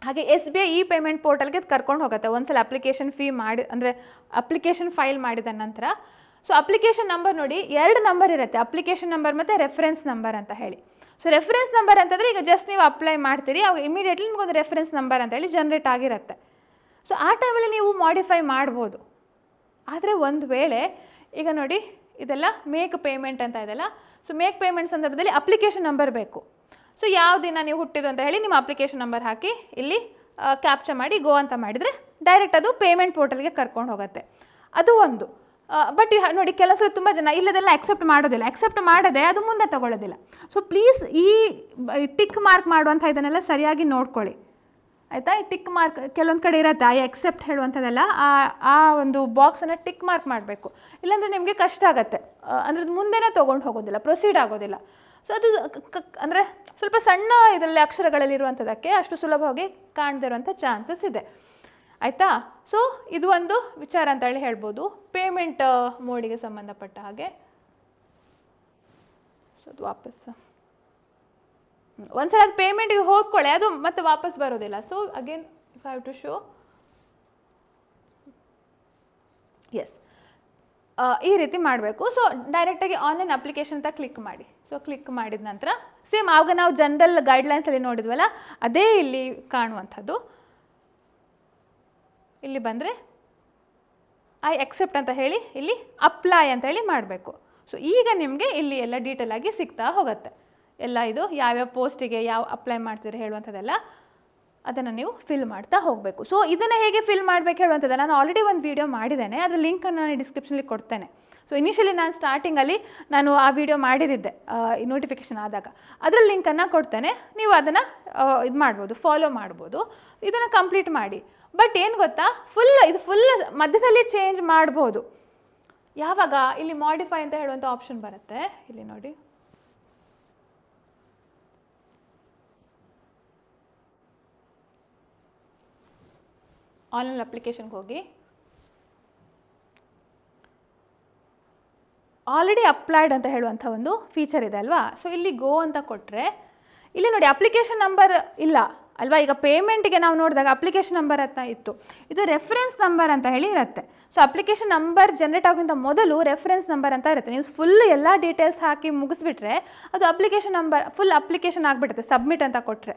ಹಾಗೆ SBI ಇ ಪೇಮೆಂಟ್ ಪೋರ್ಟಲ್ಗೆ ಕರ್ಕೊಂಡು ಹೋಗುತ್ತೆ ಒಂದ್ಸಲ ಅಪ್ಲಿಕೇಶನ್ ಫೀ ಮಾಡಿ, ಅಂದರೆ ಅಪ್ಲಿಕೇಶನ್ ಫೈಲ್ ಮಾಡಿದ ನಂತರ. ಸೊ ಅಪ್ಲಿಕೇಶನ್ ನಂಬರ್ ನೋಡಿ 2 ನಂಬರ್ ಇರುತ್ತೆ, ಅಪ್ಲಿಕೇಶನ್ ನಂಬರ್ ಮತ್ತು ರೆಫರೆನ್ಸ್ ನಂಬರ್ ಅಂತ ಹೇಳಿ. ಸೊ ರೆಫರೆನ್ಸ್ ನಂಬರ್ ಅಂತಂದರೆ ಈಗ ಜಸ್ಟ್ ನೀವು ಅಪ್ಲೈ ಮಾಡ್ತೀರಿ, ಅವಾಗ ಇಮಿಡಿಯೇಟ್ಲಿ ನಿಮಗೊಂದು ರೆಫರೆನ್ಸ್ ನಂಬರ್ ಅಂತೇಳಿ ಜನ್ರೇಟ್ ಆಗಿರುತ್ತೆ. ಸೊ ಆ ಟೈಮಲ್ಲಿ ನೀವು ಮಾಡಿಫೈ ಮಾಡ್ಬೋದು. ಆದರೆ ಒಂದು ವೇಳೆ ಈಗ ನೋಡಿ ಇದೆಲ್ಲ ಮೇಕ್ ಪೇಮೆಂಟ್ ಅಂತ ಇದೆಲ್ಲ, ಸೊ ಮೇಕ್ ಪೇಮೆಂಟ್ ಸಂದರ್ಭದಲ್ಲಿ ಅಪ್ಲಿಕೇಶನ್ ನಂಬರ್ ಬೇಕು. ಸೊ ಯಾವ ದಿನ ನೀವು ಹುಟ್ಟಿದ್ದು ಅಂತ ಹೇಳಿ ನಿಮ್ಮ ಅಪ್ಲಿಕೇಶನ್ ನಂಬರ್ ಹಾಕಿ ಇಲ್ಲಿ ಕ್ಯಾಪ್ಚರ್ ಮಾಡಿ ಗೋ ಅಂತ ಮಾಡಿದರೆ ಡೈರೆಕ್ಟ್ ಅದು ಪೇಮೆಂಟ್ ಪೋರ್ಟಲ್ಗೆ ಕರ್ಕೊಂಡು ಹೋಗುತ್ತೆ. ಅದು ಒಂದು. ಬಟ್ ನೋಡಿ ಕೆಲವು ಸಲ ತುಂಬ ಜನ ಇಲ್ಲದೆಲ್ಲ ಅಕ್ಸೆಪ್ಟ್ ಮಾಡೋದಿಲ್ಲ, ಅಕ್ಸೆಪ್ಟ್ ಮಾಡದೆ ಅದು ಮುಂದೆ ತಗೊಳ್ಳೋದಿಲ್ಲ. ಸೊ ಪ್ಲೀಸ್ ಈ ಟಿಕ್ ಮಾರ್ಕ್ ಮಾಡುವಂಥ ಇದನ್ನೆಲ್ಲ ಸರಿಯಾಗಿ ನೋಡ್ಕೊಳ್ಳಿ, ಆಯಿತಾ. ಈ ಟಿಕ್ ಮಾರ್ಕ್ ಕೆಲವೊಂದು ಕಡೆ ಇರುತ್ತೆ, ಐ ಅಕ್ಸೆಪ್ಟ್ ಹೇಳುವಂಥದ್ದೆಲ್ಲ ಆ ಒಂದು ಬಾಕ್ಸನ್ನು ಟಿಕ್ ಮಾರ್ಕ್ ಮಾಡಬೇಕು. ಇಲ್ಲಾಂದರೆ ನಿಮಗೆ ಕಷ್ಟ ಆಗುತ್ತೆ, ಅಂದರೆ ಅದು ಮುಂದೆನೇ ತೊಗೊಂಡು ಹೋಗೋದಿಲ್ಲ, ಪ್ರೊಸೀಡ್ ಆಗೋದಿಲ್ಲ. ಸೊ ಅದು ಅಂದರೆ ಸ್ವಲ್ಪ ಸಣ್ಣ ಇದರಲ್ಲಿ ಅಕ್ಷರಗಳಲ್ಲಿರುವಂಥದ್ದಕ್ಕೆ ಅಷ್ಟು ಸುಲಭವಾಗಿ ಕಾಣದಿರುವಂಥ ಚಾನ್ಸಸ್ ಇದೆ, ಆಯಿತಾ. ಸೊ ಇದು ಒಂದು ವಿಚಾರ ಅಂತ ಹೇಳಿ ಹೇಳ್ಬೋದು ಪೇಮೆಂಟ್ ಮೋಡಿಗೆ ಸಂಬಂಧಪಟ್ಟ ಹಾಗೆ. ಸೊ ಅದು ವಾಪಸ್ ಒಂದ್ಸಲ ಅದು ಪೇಮೆಂಟಿಗೆ ಹೋಗ್ಕೊಳ್ಳಿ, ಅದು ಮತ್ತೆ ವಾಪಸ್ ಬರೋದಿಲ್ಲ. So again if I have to show yes, ಈ ರೀತಿ ಮಾಡಬೇಕು. ಸೊ ಡೈರೆಕ್ಟಾಗಿ ಆನ್ಲೈನ್ ಅಪ್ಲಿಕೇಶನ್ ಅಂತ ಕ್ಲಿಕ್ ಮಾಡಿ. ಸೊ ಕ್ಲಿಕ್ ಮಾಡಿದ ನಂತರ ಸೇಮ್ ಆವಾಗ ನಾವು ಜನರಲ್ ಗೈಡ್ಲೈನ್ಸಲ್ಲಿ ನೋಡಿದ್ವಲ್ಲ ಅದೇ ಇಲ್ಲಿ ಕಾಣುವಂಥದ್ದು. ಇಲ್ಲಿ ಬಂದರೆ ಐ ಅಕ್ಸೆಪ್ಟ್ ಅಂತ ಹೇಳಿ ಇಲ್ಲಿ ಅಪ್ಲೈ ಅಂತ ಹೇಳಿ ಮಾಡಬೇಕು. ಸೊ ಈಗ ನಿಮಗೆ ಇಲ್ಲಿ ಎಲ್ಲ ಡೀಟೇಲ್ ಆಗಿ ಸಿಗ್ತಾ ಹೋಗುತ್ತೆ, ಎಲ್ಲ ಇದು ಯಾವ್ಯಾವ ಪೋಸ್ಟಿಗೆ ಯಾವ ಅಪ್ಲೈ ಮಾಡ್ತೀರಿ ಹೇಳುವಂಥದ್ದೆಲ್ಲ ಅದನ್ನು ನೀವು ಫಿಲ್ ಮಾಡ್ತಾ ಹೋಗಬೇಕು. ಸೊ ಇದನ್ನು ಹೇಗೆ ಫಿಲ್ ಮಾಡಬೇಕು ಹೇಳುವಂಥದ್ದು ನಾನು ಆಲ್ರೆಡಿ ಒಂದು ವೀಡಿಯೋ ಮಾಡಿದ್ದೇನೆ, ಅದರ ಲಿಂಕನ್ನು ನಾನು ಡಿಸ್ಕ್ರಿಪ್ಷನಲ್ಲಿ ಕೊಡ್ತೇನೆ. ಸೊ ಇನಿಷಿಯಲಿ ನಾನು ಸ್ಟಾರ್ಟಿಂಗಲ್ಲಿ ನಾನು ಆ ವಿಡಿಯೋ ಮಾಡಿದ್ದೆ ನೋಟಿಫಿಕೇಷನ್ ಆದಾಗ, ಅದರ ಲಿಂಕನ್ನು ಕೊಡ್ತೇನೆ, ನೀವು ಅದನ್ನು ಇದು ಮಾಡ್ಬೋದು, ಫಾಲೋ ಮಾಡ್ಬೋದು. ಇದನ್ನು ಕಂಪ್ಲೀಟ್ ಮಾಡಿ. ಬಟ್ ಏನು ಗೊತ್ತಾ, ಇದು ಫುಲ್ ಮಧ್ಯದಲ್ಲಿ ಚೇಂಜ್ ಮಾಡ್ಬೋದು. ಯಾವಾಗ ಇಲ್ಲಿ ಮಾಡಿಫೈ ಅಂತ ಹೇಳುವಂಥ ಆಪ್ಷನ್ ಬರುತ್ತೆ, ಇಲ್ಲಿ ನೋಡಿ ಆನ್ಲೈನ್ ಅಪ್ಲಿಕೇಶನ್ಗೆ ಹೋಗಿ ಆಲ್ರೆಡಿ ಅಪ್ಲೈಡ್ ಅಂತ ಹೇಳುವಂಥ ಒಂದು ಫೀಚರ್ ಇದೆ ಅಲ್ವಾ. ಸೊ ಇಲ್ಲಿ ಗೋ ಅಂತ ಕೊಟ್ಟರೆ ಇಲ್ಲಿ ನೋಡಿ ಅಪ್ಲಿಕೇಶನ್ ನಂಬರ್ ಇಲ್ಲ ಅಲ್ವಾ. ಈಗ ಪೇಮೆಂಟಿಗೆ ನಾವು ನೋಡಿದಾಗ ಅಪ್ಲಿಕೇಶನ್ ನಂಬರ್ ಅಂತ ಇತ್ತು, ಇದು ರೆಫರೆನ್ಸ್ ನಂಬರ್ ಅಂತ ಹೇಳಿ ಇರುತ್ತೆ. ಸೊ ಅಪ್ಲಿಕೇಶನ್ ನಂಬರ್ ಜನರೇಟ್ ಆಗೋಕ್ಕಿಂತ ಮೊದಲು ರೆಫರೆನ್ಸ್ ನಂಬರ್ ಅಂತ ಇರುತ್ತೆ. ನೀವು ಫುಲ್ ಎಲ್ಲ ಡೀಟೇಲ್ಸ್ ಹಾಕಿ ಮುಗಿಸ್ಬಿಟ್ರೆ ಅದು ಅಪ್ಲಿಕೇಶನ್ ನಂಬರ್ ಫುಲ್ ಅಪ್ಲಿಕೇಶನ್ ಆಗಿಬಿಡುತ್ತೆ ಸಬ್ಮಿಟ್ ಅಂತ ಕೊಟ್ಟರೆ.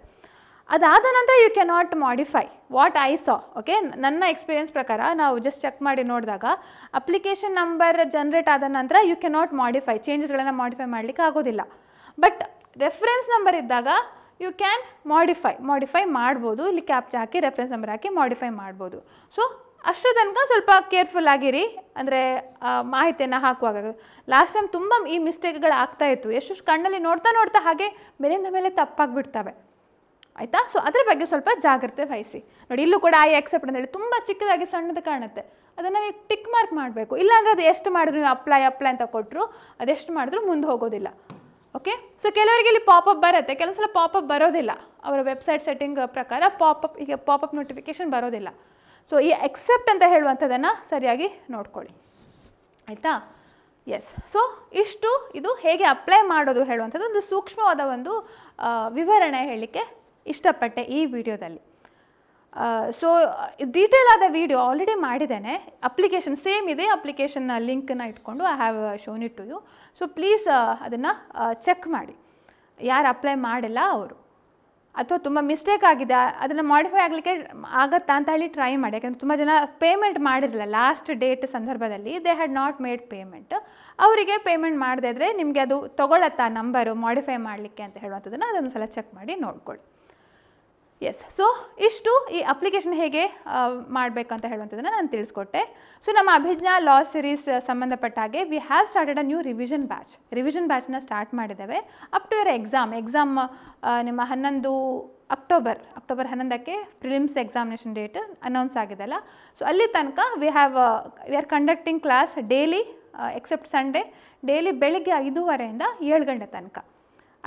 ಅದಾದ ನಂತರ you can not modify what I saw. Okay, ನನ್ನ ಎಕ್ಸ್ಪೀರಿಯನ್ಸ್ ಪ್ರಕಾರ ನಾವು ಜಸ್ಟ್ ಚೆಕ್ ಮಾಡಿ ನೋಡಿದಾಗ ಅಪ್ಲಿಕೇಶನ್ ನಂಬರ್ ಜನ್ರೇಟ್ ಆದ ನಂತರ ಯು ಕ್ಯಾನ್ ನಾಟ್ ಮಾಡಿಫೈ, ಚೇಂಜಸ್ಗಳನ್ನು ಮಾಡಿಫೈ ಮಾಡಲಿಕ್ಕೆ ಆಗೋದಿಲ್ಲ. ಬಟ್ ರೆಫರೆನ್ಸ್ ನಂಬರ್ ಇದ್ದಾಗ ಯು ಕ್ಯಾನ್ ಮಾಡಿಫೈ ಮಾಡ್ಬೋದು. ಇಲ್ಲಿ ಕ್ಯಾಪ್ಚಾ ಹಾಕಿ ರೆಫರೆನ್ಸ್ ನಂಬರ್ ಹಾಕಿ ಮಾಡಿಫೈ ಮಾಡ್ಬೋದು. ಸೊ ಅಷ್ಟು ತನಕ ಸ್ವಲ್ಪ ಕೇರ್ಫುಲ್ ಆಗಿರಿ, ಅಂದರೆ ಮಾಹಿತಿಯನ್ನು ಹಾಕುವಾಗ. ಲಾಸ್ಟ್ ಟೈಮ್ ತುಂಬ ಈ ಮಿಸ್ಟೇಕ್ಗಳು ಆಗ್ತಾಯಿತ್ತು, ಎಷ್ಟು ಕಣ್ಣಲ್ಲಿ ನೋಡ್ತಾ ಹಾಗೆ ಮೇಲಿಂದ ಮೇಲೆ ತಪ್ಪಾಗಿಬಿಡ್ತವೆ, ಆಯಿತಾ. ಸೊ ಅದ್ರ ಬಗ್ಗೆ ಸ್ವಲ್ಪ ಜಾಗ್ರತೆ ವಹಿಸಿ. ನೋಡಿ ಇಲ್ಲೂ ಕೂಡ ಐ ಅಕ್ಸೆಪ್ಟ್ ಅಂತೇಳಿ ತುಂಬ ಚಿಕ್ಕದಾಗಿ ಸಣ್ಣದು ಕಾಣುತ್ತೆ, ಅದನ್ನು ನೀವು ಟಿಕ್ ಮಾರ್ಕ್ ಮಾಡಬೇಕು. ಇಲ್ಲಾಂದರೆ ಅದು ಎಷ್ಟು ಮಾಡಿದ್ರು ನೀವು ಅಪ್ಲೈ ಅಂತ ಕೊಟ್ಟರು ಅದೆಷ್ಟು ಮಾಡಿದ್ರು ಮುಂದೆ ಹೋಗೋದಿಲ್ಲ. ಓಕೆ, ಸೊ ಕೆಲವರಿಗೆ ಇಲ್ಲಿ ಪಾಪಪ್ ಬರುತ್ತೆ, ಕೆಲವು ಸಲ ಪಾಪಪ್ ಬರೋದಿಲ್ಲ, ಅವರ ವೆಬ್ಸೈಟ್ ಸೆಟ್ಟಿಂಗ್ ಪ್ರಕಾರ ಪಾಪಪ್ ನೋಟಿಫಿಕೇಷನ್ ಬರೋದಿಲ್ಲ. ಸೊ ಈ ಅಕ್ಸೆಪ್ಟ್ ಅಂತ ಹೇಳುವಂಥದ್ದನ್ನು ಸರಿಯಾಗಿ ನೋಡ್ಕೊಳ್ಳಿ, ಆಯಿತಾ. ಎಸ್, ಸೊ ಇಷ್ಟು ಇದು ಹೇಗೆ ಅಪ್ಲೈ ಮಾಡೋದು ಹೇಳುವಂಥದ್ದು ಒಂದು ಸೂಕ್ಷ್ಮವಾದ ಒಂದು ವಿವರಣೆ ಹೇಳಲಿಕ್ಕೆ ಇಷ್ಟಪಟ್ಟೆ ಈ ವಿಡಿಯೋದಲ್ಲಿ. ಸೊ ಡೀಟೇಲ್ ಆದ ವಿಡಿಯೋ ಆಲ್ರೆಡಿ ಮಾಡಿದ್ದೇನೆ, ಅಪ್ಲಿಕೇಶನ್ ಸೇಮ್ ಇದೆ, ಅಪ್ಲಿಕೇಶನ್ನ ಲಿಂಕನ್ನು ಇಟ್ಕೊಂಡು I have shown it to you. So please ಅದನ್ನು ಚೆಕ್ ಮಾಡಿ, ಯಾರು ಅಪ್ಲೈ ಮಾಡಿಲ್ಲ ಅವರು. ಅಥವಾ ತುಂಬ ಮಿಸ್ಟೇಕ್ ಆಗಿದೆ ಅದನ್ನು ಮಾಡಿಫೈ ಆಗಲಿಕ್ಕೆ ಆಗತ್ತಾ ಅಂತ ಹೇಳಿ ಟ್ರೈ ಮಾಡಿ. ಯಾಕಂದರೆ ತುಂಬ ಜನ ಪೇಮೆಂಟ್ ಮಾಡಿರಲಿಲ್ಲ ಲಾಸ್ಟ್ ಡೇಟ್ ಸಂದರ್ಭದಲ್ಲಿ, they had not made payment. ಅವರಿಗೆ ಪೇಮೆಂಟ್ ಮಾಡದೇ ಇದ್ದರೆ ನಿಮಗೆ ಅದು ತೊಗೊಳತ್ತಾ ನಂಬರು ಮಾಡಿಫೈ ಮಾಡಲಿಕ್ಕೆ ಅಂತ ಹೇಳುವಂಥದ್ದನ್ನು ಅದೊಂದು ಸಲ ಚೆಕ್ ಮಾಡಿ ನೋಡ್ಕೊಳ್ಳಿ. ಎಸ್, ಸೊ ಇಷ್ಟು ಈ ಅಪ್ಲಿಕೇಶನ್ ಹೇಗೆ ಮಾಡಬೇಕಂತ ಹೇಳುವಂಥದ್ದನ್ನು ನಾನು ತಿಳಿಸ್ಕೊಟ್ಟೆ. ಸೊ ನಮ್ಮ ಅಭಿಜ್ಞಾ ಲಾ ಸಿರೀಸ್ ಸಂಬಂಧಪಟ್ಟ ಹಾಗೆ we have started a new revision ಬ್ಯಾಚ್ನ ಸ್ಟಾರ್ಟ್ ಮಾಡಿದ್ದೇವೆ. ಅಪ್ ಟು ಯುವರ್ ಎಕ್ಸಾಮ್ ನಿಮ್ಮ 11 ಅಕ್ಟೋಬರ್ 11ಕ್ಕೆ ಪ್ರಿಲಿಮ್ಸ್ ಎಕ್ಸಾಮಿನೇಷನ್ ಡೇಟ್ ಅನೌನ್ಸ್ ಆಗಿದೆಲ್ಲ. ಸೊ ಅಲ್ಲಿ ತನಕ we are conducting class daily except Sunday, daily ಬೆಳಿಗ್ಗೆ 5:30 7 ಗಂಟೆ ತನಕ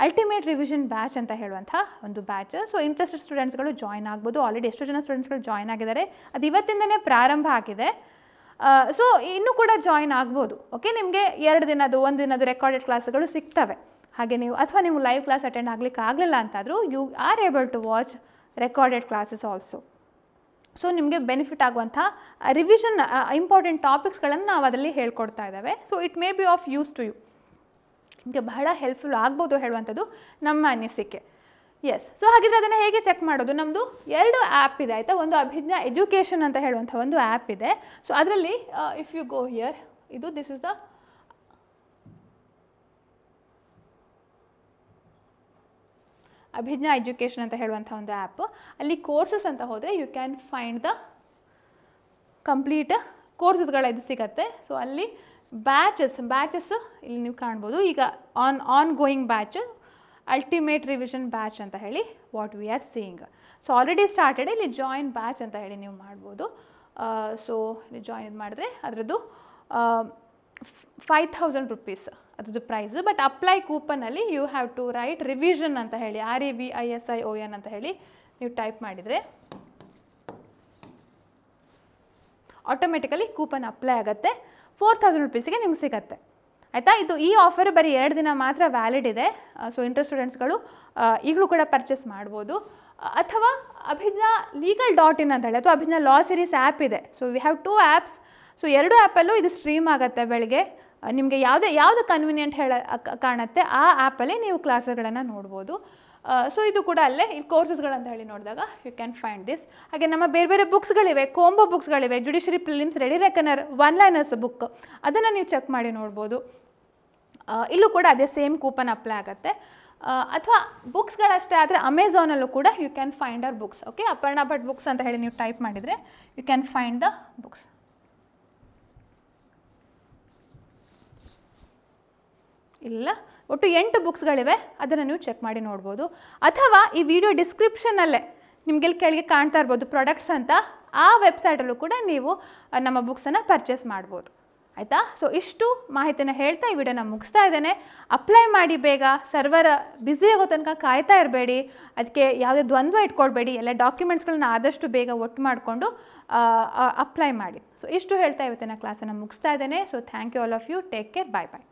ಅಲ್ಟಿಮೇಟ್ ರಿವಿಷನ್ ಬ್ಯಾಚ್ ಅಂತ ಹೇಳುವಂಥ ಒಂದು ಬ್ಯಾಚ್. ಸೊ ಇಂಟ್ರೆಸ್ಟೆಡ್ ಸ್ಟೂಡೆಂಟ್ಸ್ಗಳು ಜಾಯ್ನ್ ಆಗ್ಬೋದು. ಆಲ್ರೆಡಿ ಎಷ್ಟೋ ಜನ ಸ್ಟೂಡೆಂಟ್ಸ್ಗಳು ಜಾಯ್ನ್ ಆಗಿದ್ದಾರೆ. ಅದು ಇವತ್ತಿಂದನೇ ಪ್ರಾರಂಭ ಆಗಿದೆ. ಸೊ ಇನ್ನೂ ಕೂಡ ಜಾಯ್ನ್ ಆಗ್ಬೋದು. ಓಕೆ, ನಿಮಗೆ 2 ದಿನದ್ದು 1 ದಿನದ್ದು ರೆಕಾರ್ಡೆಡ್ ಕ್ಲಾಸ್ಗಳು ಸಿಗ್ತವೆ. ಹಾಗೆ ನೀವು ಅಥವಾ ನೀವು ಲೈವ್ ಕ್ಲಾಸ್ ಅಟೆಂಡ್ ಆಗಲಿಕ್ಕೆ ಆಗಲಿಲ್ಲ ಅಂತಾದರೂ you are able to watch recorded classes also. So ನಿಮಗೆ ಬೆನಿಫಿಟ್ ಆಗುವಂಥ ರಿವಿಷನ್ ಇಂಪಾರ್ಟೆಂಟ್ ಟಾಪಿಕ್ಸ್ಗಳನ್ನು ನಾವು ಅದರಲ್ಲಿ ಹೇಳ್ಕೊಡ್ತಾ ಇದ್ದಾವೆ. So it may be of use to you, ನಿಮಗೆ ಬಹಳ ಹೆಲ್ಪ್ಫುಲ್ ಆಗ್ಬೋದು ಹೇಳುವಂಥದ್ದು ನಮ್ಮ ಅನಿಸಿಕೆ. ಎಸ್, ಸೊ ಹಾಗಿದ್ರೆ ಅದನ್ನು ಹೇಗೆ ಚೆಕ್ ಮಾಡೋದು? ನಮ್ಮದು 2 ಆ್ಯಪ್ ಇದೆ ಆಯಿತಾ. ಒಂದು ಅಭಿಜ್ಞಾ ಎಜುಕೇಷನ್ ಅಂತ ಹೇಳುವಂಥ ಒಂದು ಆ್ಯಪ್ ಇದೆ. ಸೊ ಅದರಲ್ಲಿ if you go here, this is the Abhijna education ಅಂತ ಹೇಳುವಂಥ ಒಂದು ಆ್ಯಪ್. ಅಲ್ಲಿ ಕೋರ್ಸಸ್ ಅಂತ ಹೋದರೆ you can find the complete ಕೋರ್ಸಸ್ಗಳ ಇದು ಸಿಗತ್ತೆ. ಸೊ ಅಲ್ಲಿ ಬ್ಯಾಚಸ್ ಇಲ್ಲಿ ನೀವು ಕಾಣ್ಬೋದು. ಈಗ ongoing batch ultimate revision batch ಅಂತ ಹೇಳಿ what we are seeing. So already started. ಇಲ್ಲಿ ಜಾಯಿನ್ ಬ್ಯಾಚ್ ಅಂತ ಹೇಳಿ ನೀವು ಮಾಡ್ಬೋದು. ಸೊ ಇಲ್ಲಿ ಜಾಯಿನ್ ಇದು ಮಾಡಿದ್ರೆ ಅದರದ್ದು 5,000 rupees ಅದ್ರದ್ದು ಪ್ರೈಸು. ಬಟ್ ಅಪ್ಲೈ ಕೂಪನಲ್ಲಿ you have to write revision ಅಂತ ಹೇಳಿ REVISION ಅಂತ ಹೇಳಿ ನೀವು ಟೈಪ್ ಮಾಡಿದರೆ ಆಟೋಮೆಟಿಕಲಿ ಕೂಪನ್ ಅಪ್ಲೈ ಆಗುತ್ತೆ. 4,000 rupeesಗೆ ನಿಮ್ಗೆ ಸಿಗುತ್ತೆ ಆಯಿತಾ. ಈ ಆಫರ್ ಬರೀ 2 ದಿನ ಮಾತ್ರ ವ್ಯಾಲಿಡ್ ಇದೆ. ಸೊ ಇಂಟ್ರೆಸ್ಟ್ ಸ್ಟೂಡೆಂಟ್ಸ್ಗಳು ಈಗಲೂ ಕೂಡ ಪರ್ಚೇಸ್ ಮಾಡ್ಬೋದು. ಅಥವಾ ಅಭಿಜ್ಞಾ legal.in ಅಂತ ಹೇಳಿ ಅಥವಾ ಅಭಿಜ್ಞಾ ಲಾ ಸಿರೀಸ್ ಆ್ಯಪ್ ಇದೆ. So we have 2 apps. So 2 ಆ್ಯಪಲ್ಲೂ ಇದು ಸ್ಟ್ರೀಮ್ ಆಗುತ್ತೆ. ಬೆಳಗ್ಗೆ ನಿಮಗೆ ಯಾವುದು ಕನ್ವಿನಿಯೆಂಟ್ ಕಾಣುತ್ತೆ ಆ ಆ್ಯಪಲ್ಲಿ ನೀವು ಕ್ಲಾಸ್ಗಳನ್ನು ನೋಡ್ಬೋದು. ಸೊ ಇದು ಕೂಡ ಅಲ್ಲೇ ಈ ಕೋರ್ಸಸ್ಗಳಂತ ಹೇಳಿ ನೋಡಿದಾಗ ಯು ಕ್ಯಾನ್ ಫೈಂಡ್ ದಿಸ್. ಹಾಗೆ ನಮ್ಮ ಬೇರೆ ಬೇರೆ ಬುಕ್ಸ್ಗಳಿವೆ, ಕೋಂಬೋ ಬುಕ್ಸ್ಗಳಿವೆ. Judiciary prelims ready reckoner 1 liners book, ಅದನ್ನು ನೀವು ಚೆಕ್ ಮಾಡಿ ನೋಡ್ಬೋದು. ಇಲ್ಲೂ ಕೂಡ ಅದೇ ಸೇಮ್ ಕೂಪನ್ ಅಪ್ಲೈ ಆಗುತ್ತೆ. ಅಥವಾ ಬುಕ್ಸ್ಗಳಷ್ಟೇ ಆದರೆ ಅಮೆಝಾನಲ್ಲೂ ಕೂಡ you can find our books. Okay, Aparna Bhat books ಅಂತ ಹೇಳಿ ನೀವು ಟೈಪ್ ಮಾಡಿದರೆ you can find the books. ಇಲ್ಲ, ಒಟ್ಟು 8 ಬುಕ್ಸ್ಗಳಿವೆ. ಅದನ್ನು ನೀವು ಚೆಕ್ ಮಾಡಿ ನೋಡ್ಬೋದು. ಅಥವಾ ಈ ವಿಡಿಯೋ ಡಿಸ್ಕ್ರಿಪ್ಷನಲ್ಲೇ ನಿಮಗೆ ಕೆಳಗೆ ಕಾಣ್ತಾ ಇರ್ಬೋದು ಪ್ರಾಡಕ್ಟ್ಸ್ ಅಂತ, ಆ ವೆಬ್ಸೈಟಲ್ಲೂ ಕೂಡ ನೀವು ನಮ್ಮ ಬುಕ್ಸನ್ನು ಪರ್ಚೇಸ್ ಮಾಡ್ಬೋದು ಆಯಿತಾ. ಸೊ ಇಷ್ಟು ಮಾಹಿತಿನ ಹೇಳ್ತಾ ಈ ವಿಡಿಯೋನ ಮುಗಿಸ್ತಾ ಇದ್ದೇನೆ. ಅಪ್ಲೈ ಮಾಡಿ ಬೇಗ. ಸರ್ವರ್ ಬ್ಯುಸಿ ಆಗೋ ತನಕ ಕಾಯ್ತಾ ಇರಬೇಡಿ. ಅದಕ್ಕೆ ಯಾವುದೇ ದ್ವಂದ್ವ ಇಟ್ಕೊಳ್ಬೇಡಿ. ಎಲ್ಲ ಡಾಕ್ಯುಮೆಂಟ್ಸ್ಗಳನ್ನ ಆದಷ್ಟು ಬೇಗ ಒಟ್ಟು ಮಾಡಿಕೊಂಡು ಅಪ್ಲೈ ಮಾಡಿ. ಸೊ ಇಷ್ಟು ಹೇಳ್ತಾ ಇವತ್ತಿನ ಕ್ಲಾಸನ್ನು ಮುಗಿಸ್ತಾ ಇದ್ದೇನೆ. So thank you all of you. Take care. Bye bye.